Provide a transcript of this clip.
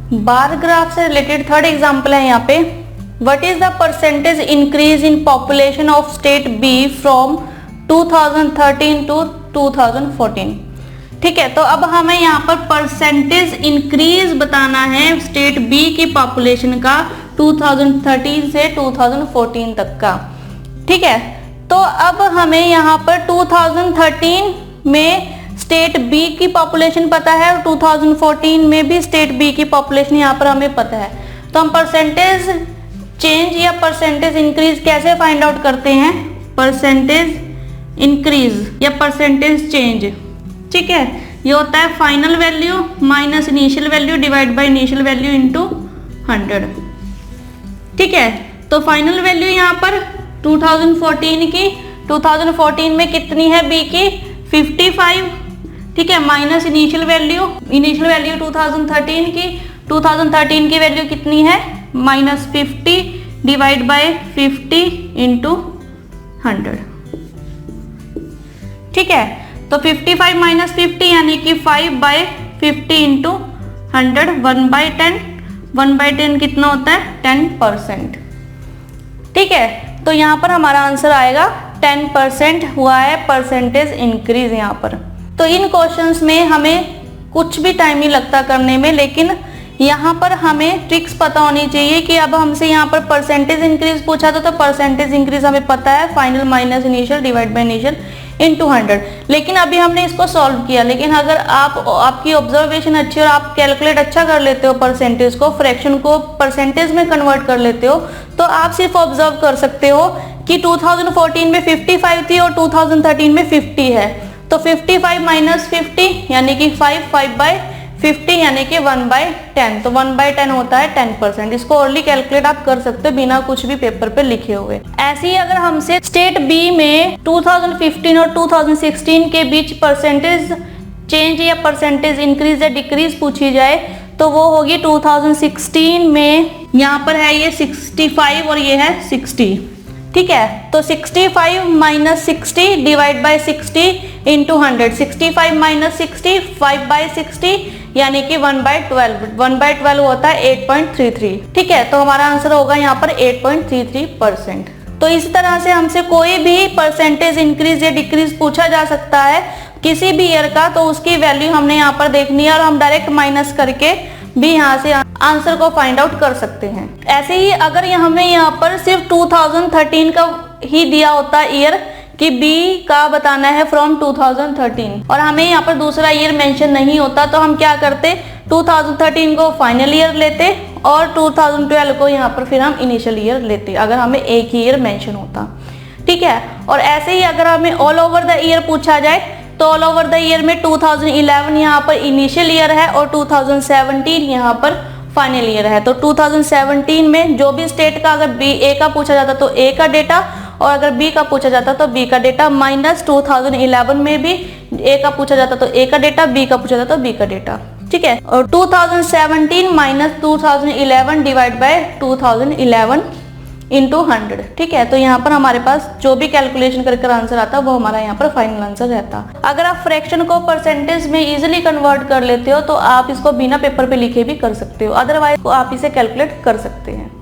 बार graph से related third example है यहाँ पे, what is the percentage increase in population of state B from 2013 to 2014। ठीक है, तो अब हमें यहाँ पर परसेंटेज इंक्रीज बताना है स्टेट बी की पॉपुलेशन का 2013 से 2014 तक का। ठीक है, तो अब हमें यहाँ पर 2013 में स्टेट बी की पॉपुलेशन पता है और 2014 में भी स्टेट बी की पॉपुलेशन यहाँ पर हमें पता है। तो हम परसेंटेज चेंज या परसेंटेज इंक्रीज कैसे फाइंड आउट करते हैं? परसेंटेज इंक्रीज या परसेंटेज चेंज, ठीक है, ये होता है final value minus initial value divide by initial value into 100। ठीक है, तो फाइनल वैल्यू यहाँ पर 2014 की, 2014 में कितनी है बी की? 55। ठीक है, माइनस इनिशियल वैल्यू 2013 की, 2013 की वैल्यू कितनी है? -50 डिवाइड बाय 50 इंटू 100। ठीक है, तो 55 माइनस 50 यानी कि 5/50 इंटू 100, 1/10। 1/10 कितना होता है? 10%। ठीक है, तो यहाँ पर हमारा आंसर आएगा 10% हुआ है परसेंटेज इंक्रीज यहाँ पर। तो इन क्वेश्चंस में हमें कुछ भी टाइम नहीं लगता करने में, लेकिन यहाँ पर हमें ट्रिक्स पता होनी चाहिए कि अब हमसे यहाँ पर परसेंटेज इंक्रीज पूछा था, तो परसेंटेज इंक्रीज हमें पता है final minus initial divide by initial into 100। लेकिन अभी हमने इसको सॉल्व किया, लेकिन अगर आपकी ऑब्जर्वेशन अच्छी और आप कैलकुलेट अच्छा कर लेते हो परसेंटेज को, फ्रैक्शन को परसेंटेज में कन्वर्ट कर लेते हो, तो आप सिर्फ ऑब्जर्व कर सकते हो कि 2014 में 55 थी और 2013 में 50 है। तो 55 माइनस 50 यानी कि 5/50 यानी कि 1/10। तो 1/10 होता है 10%। इसको ओरली कैलकुलेट आप कर सकते हो बिना कुछ भी पेपर पे लिखे हुए। ऐसे ही अगर हमसे स्टेट बी में 2015 और 2016 के बीच परसेंटेज चेंज या परसेंटेज इंक्रीज या डिक्रीज पूछी जाए, तो वो होगी 2016 में, यहाँ पर है ये 65 और ये है 60। ठीक है, तो 65 minus 60 divide by 60 into 100। 65 minus 60 5/60 यानी कि 1/12। 1/12 होता है 8.33। ठीक है, तो हमारा आंसर होगा यहाँ पर 8.33%। तो इस तरह से हमसे कोई भी परसेंटेज इंक्रीज या डिक्रीज पूछा जा सकता है किसी भी ईयर का, तो उसकी वैल्यू हमने यहाँ पर देखनी है और हम डायरेक्ट माइनस करके भी यहाँ से आंसर को फाइंड आउट कर सकते हैं। ऐसे ही अगर हमें यहाँ पर सिर्फ 2013 का ही दिया होता ईयर कि बी का बताना है फ्रॉम 2013 और हमें यहाँ पर दूसरा ईयर मेंशन नहीं होता, तो हम क्या करते? 2013 को फाइनल ईयर लेते और 2012 को यहाँ पर फिर हम इनिशियल ईयर लेते, अगर हमें एक ही ईयर मेंशन होता। ठीक है, और ऐसे ही अगर हमें ऑल ओवर द ईयर पूछा जाए, तो ऑल ओवर द ईयर में 2011 यहाँ पर इनिशियल ईयर है और 2017 यहाँ पर फाइनल ईयर है। तो 2017 में जो भी स्टेट का अगर बी ए का पूछा जाता तो ए का डेटा, और अगर बी का पूछा जाता तो बी का डेटा, माइनस 2011 में भी ए का पूछा जाता तो ए का डेटा, बी का पूछा जाता तो बी का डेटा। ठीक है, और 2017 माइनस 2011 डिवाइड बाय 2011 इंटू 100। ठीक है, तो यहाँ पर हमारे पास जो भी कैलकुलेशन कर आंसर आता है वो हमारा यहाँ पर फाइनल आंसर रहता। अगर आप फ्रैक्शन को परसेंटेज में इजीली कन्वर्ट कर लेते हो तो आप इसको बिना पेपर पे लिखे भी कर सकते हो, अदरवाइज आप इसे कैलकुलेट कर सकते हैं।